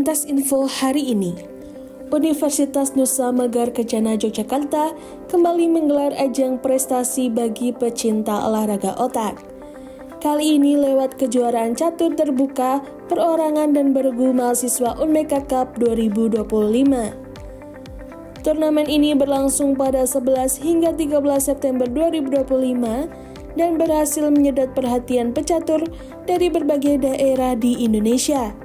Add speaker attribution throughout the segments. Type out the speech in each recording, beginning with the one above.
Speaker 1: Selintas info hari ini, Universitas Nusa Megar Kencana Yogyakarta kembali menggelar ajang prestasi bagi pecinta olahraga otak. Kali ini lewat kejuaraan catur terbuka, perorangan dan bergu mahasiswa Unmeka Cup 2025. Turnamen ini berlangsung pada 11 hingga 13 September 2025 dan berhasil menyedot perhatian pecatur dari berbagai daerah di Indonesia.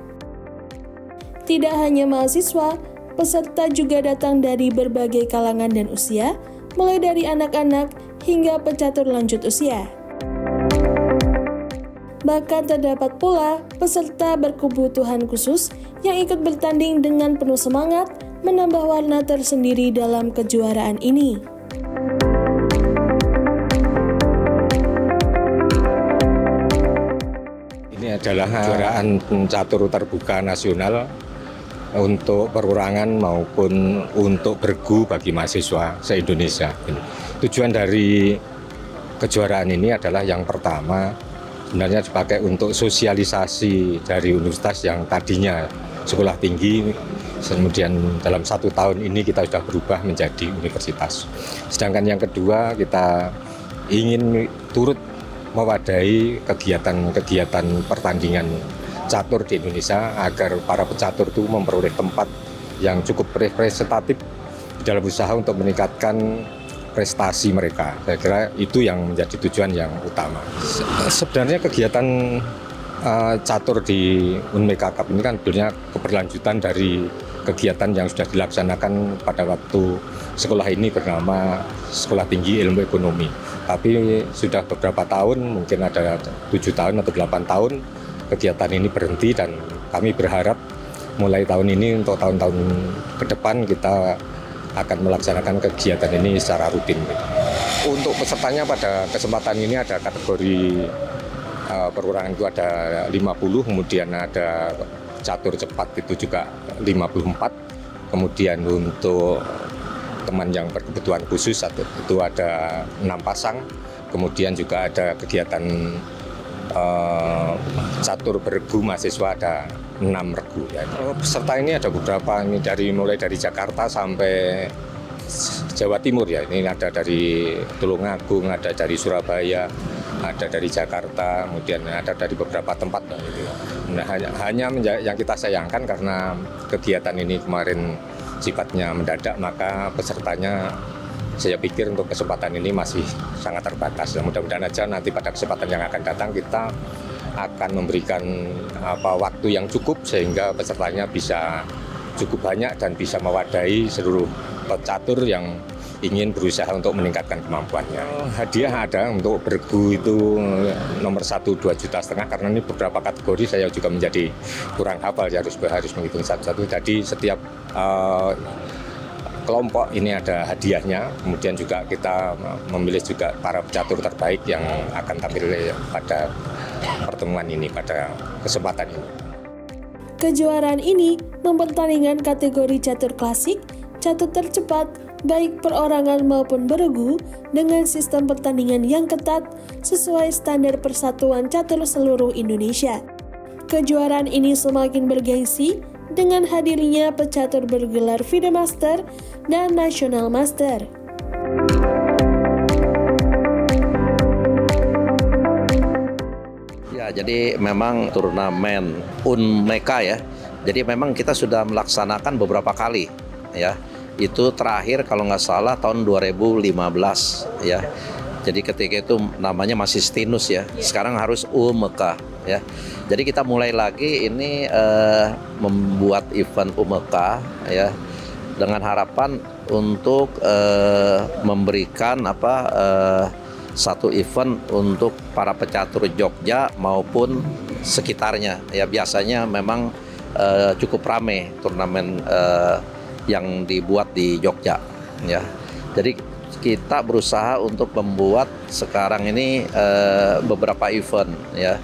Speaker 1: Tidak hanya mahasiswa, peserta juga datang dari berbagai kalangan dan usia, mulai dari anak-anak hingga pecatur lanjut usia. Bahkan terdapat pula peserta berkebutuhan khusus yang ikut bertanding dengan penuh semangat, menambah warna tersendiri dalam kejuaraan ini.
Speaker 2: Ini adalah kejuaraan catur terbuka nasional untuk perorangan maupun untuk bergu bagi mahasiswa se-Indonesia. Tujuan dari kejuaraan ini adalah yang pertama sebenarnya dipakai untuk sosialisasi dari universitas yang tadinya sekolah tinggi, kemudian dalam 1 tahun ini kita sudah berubah menjadi universitas. Sedangkan yang kedua, kita ingin turut mewadahi kegiatan-kegiatan pertandingan catur di Indonesia agar para pecatur itu memperoleh tempat yang cukup representatif dalam usaha untuk meningkatkan prestasi mereka. Saya kira itu yang menjadi tujuan yang utama. Sebenarnya kegiatan catur di Unmeka Cup ini kan sebenarnya keberlanjutan dari kegiatan yang sudah dilaksanakan pada waktu sekolah ini bernama Sekolah Tinggi Ilmu Ekonomi. Tapi sudah beberapa tahun, mungkin ada 7 tahun atau 8 tahun, kegiatan ini berhenti dan kami berharap mulai tahun ini untuk tahun-tahun ke depan kita akan melaksanakan kegiatan ini secara rutin. Untuk pesertanya pada kesempatan ini ada kategori perorangan itu ada 50, kemudian ada catur cepat itu juga 54, kemudian untuk teman yang berkebutuhan khusus itu ada 6 pasang, kemudian juga ada kegiatan catur bergu mahasiswa ada 6 regu. Ya. Peserta ini ada beberapa, ini mulai dari Jakarta sampai Jawa Timur ya. Ini ada dari Tulungagung, ada dari Surabaya, ada dari Jakarta, kemudian ada dari beberapa tempat. Gitu. Nah, hanya yang kita sayangkan karena kegiatan ini kemarin sifatnya mendadak, maka pesertanya saya pikir untuk kesempatan ini masih sangat terbatas. Mudah-mudahan aja nanti pada kesempatan yang akan datang kita akan memberikan waktu yang cukup sehingga pesertanya bisa cukup banyak dan bisa mewadahi seluruh pecatur yang ingin berusaha untuk meningkatkan kemampuannya. Hadiah ada untuk bergu itu nomor 1 2,5 juta karena ini beberapa kategori saya juga menjadi kurang hafal, harus menghitung satu-satu. Jadi setiap kelompok ini ada hadiahnya, kemudian juga kita memilih juga para pecatur terbaik yang akan tampil pada pertemuan ini, pada kesempatan ini.
Speaker 1: Kejuaraan ini mempertandingkan kategori catur klasik, catur tercepat, baik perorangan maupun bergu, dengan sistem pertandingan yang ketat sesuai standar Persatuan Catur seluruh Indonesia. Kejuaraan ini semakin bergengsi dengan hadirnya pecatur bergelar FIDE Master dan National Master.
Speaker 3: Ya, jadi memang turnamen Unmeka ya. Jadi memang kita sudah melaksanakan beberapa kali ya. Itu terakhir kalau nggak salah tahun 2015 ya. Jadi ketika itu namanya masih Stinus ya. Sekarang harus Unmeka ya. Jadi kita mulai lagi ini membuat event Unmeka ya dengan harapan untuk memberikan satu event untuk para pecatur Jogja maupun sekitarnya ya. Biasanya memang cukup ramai turnamen yang dibuat di Jogja ya. Jadi kita berusaha untuk membuat sekarang ini beberapa event ya.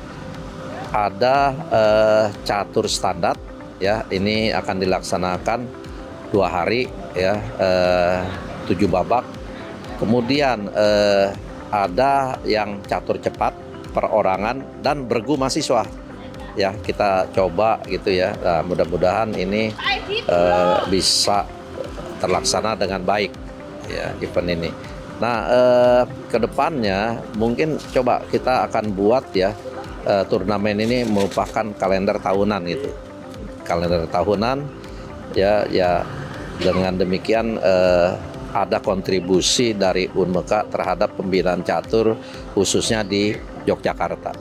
Speaker 3: Ada catur standar ya, ini akan dilaksanakan 2 hari ya, 7 babak. Kemudian ada yang catur cepat, perorangan dan bergu mahasiswa ya kita coba gitu ya. Nah, mudah-mudahan ini bisa terlaksana dengan baik ya event ini. Nah, kedepannya mungkin coba kita akan buat ya turnamen ini merupakan kalender tahunan gitu. Kalender tahunan ya dengan demikian ada kontribusi dari Unmeka terhadap pembinaan catur khususnya di Yogyakarta.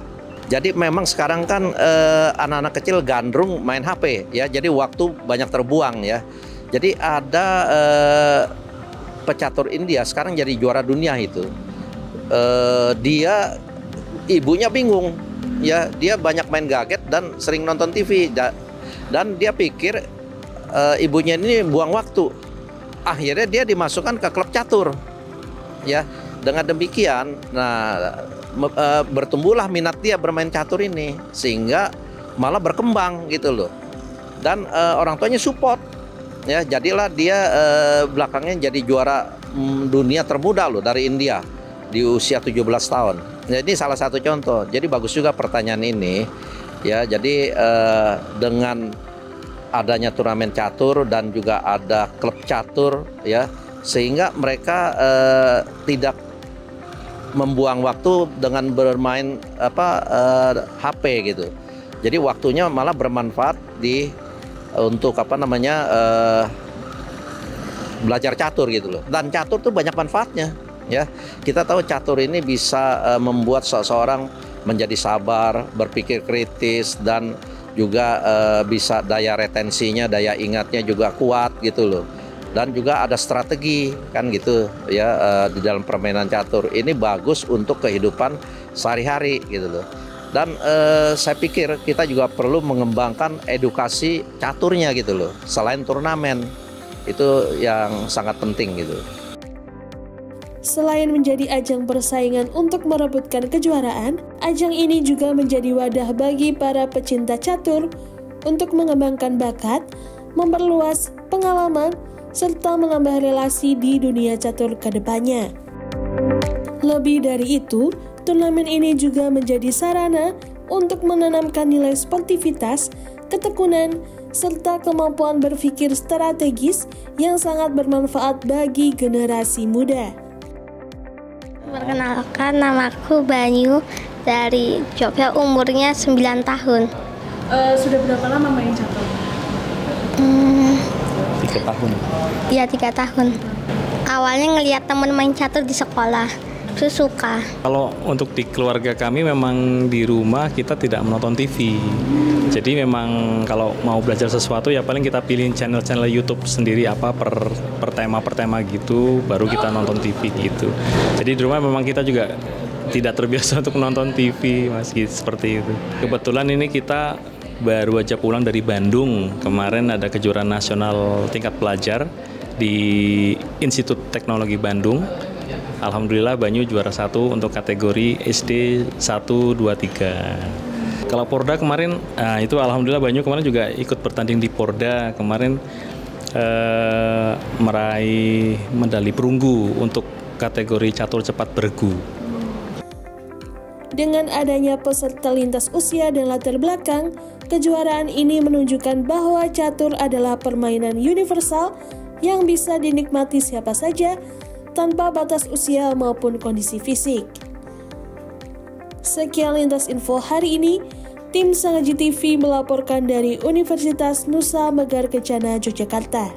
Speaker 3: Jadi memang sekarang kan anak-anak kecil gandrung main HP ya, jadi waktu banyak terbuang ya. Jadi ada pecatur India sekarang jadi juara dunia itu. Dia ibunya bingung ya, dia banyak main gadget dan sering nonton TV dan dia pikir ibunya ini buang waktu. Akhirnya dia dimasukkan ke klub catur ya. Dengan demikian bertumbuhlah minat dia bermain catur ini sehingga malah berkembang gitu loh. Dan orang tuanya support ya, jadilah dia belakangnya jadi juara dunia termuda loh dari India di usia 17 tahun. Jadi salah satu contoh. Jadi bagus juga pertanyaan ini ya. Jadi dengan adanya turnamen catur dan juga ada klub catur ya, sehingga mereka tidak membuang waktu dengan bermain HP gitu. Jadi waktunya malah bermanfaat untuk belajar catur gitu loh. Dan catur tuh banyak manfaatnya ya. Kita tahu catur ini bisa membuat seseorang menjadi sabar, berpikir kritis, dan juga bisa daya retensinya, daya ingatnya juga kuat gitu loh. Dan juga ada strategi kan gitu ya di dalam permainan catur. Ini bagus untuk kehidupan sehari-hari gitu loh. Dan saya pikir kita juga perlu mengembangkan edukasi caturnya gitu loh. Selain turnamen, itu yang sangat penting gitu.
Speaker 1: Selain menjadi ajang persaingan untuk merebutkan kejuaraan, ajang ini juga menjadi wadah bagi para pecinta catur untuk mengembangkan bakat, memperluas pengalaman, serta menambah relasi di dunia catur ke depannya. Lebih dari itu, turnamen ini juga menjadi sarana untuk menanamkan nilai sportivitas, ketekunan, serta kemampuan berpikir strategis yang sangat bermanfaat bagi generasi muda.
Speaker 4: Perkenalkan, namaku Banyu dari Jogja, umurnya 9 tahun.
Speaker 1: Sudah berapa lama main catur?
Speaker 5: 3 tahun.
Speaker 4: Iya, 3 tahun. Awalnya ngelihat temen main catur di sekolah, terus suka.
Speaker 5: Kalau untuk di keluarga kami memang di rumah kita tidak menonton TV. Jadi memang kalau mau belajar sesuatu ya paling kita pilih channel-channel YouTube sendiri apa per tema gitu, baru kita nonton TV gitu. Jadi di rumah memang kita juga tidak terbiasa untuk nonton TV meski seperti itu. Kebetulan ini kita baru aja pulang dari Bandung. Kemarin ada kejuaraan nasional tingkat pelajar di Institut Teknologi Bandung. Alhamdulillah Banyu juara 1 untuk kategori SD 1, 2, 3. Kalau Porda kemarin, itu alhamdulillah Banyu kemarin juga ikut bertanding di Porda. Kemarin meraih medali perunggu untuk kategori catur cepat bergu.
Speaker 1: Dengan adanya peserta lintas usia dan latar belakang, kejuaraan ini menunjukkan bahwa catur adalah permainan universal yang bisa dinikmati siapa saja tanpa batas usia maupun kondisi fisik. Sekian Lintas Info hari ini. Tim Sangaji TV melaporkan dari Universitas Nusa Megara Kencana, Yogyakarta.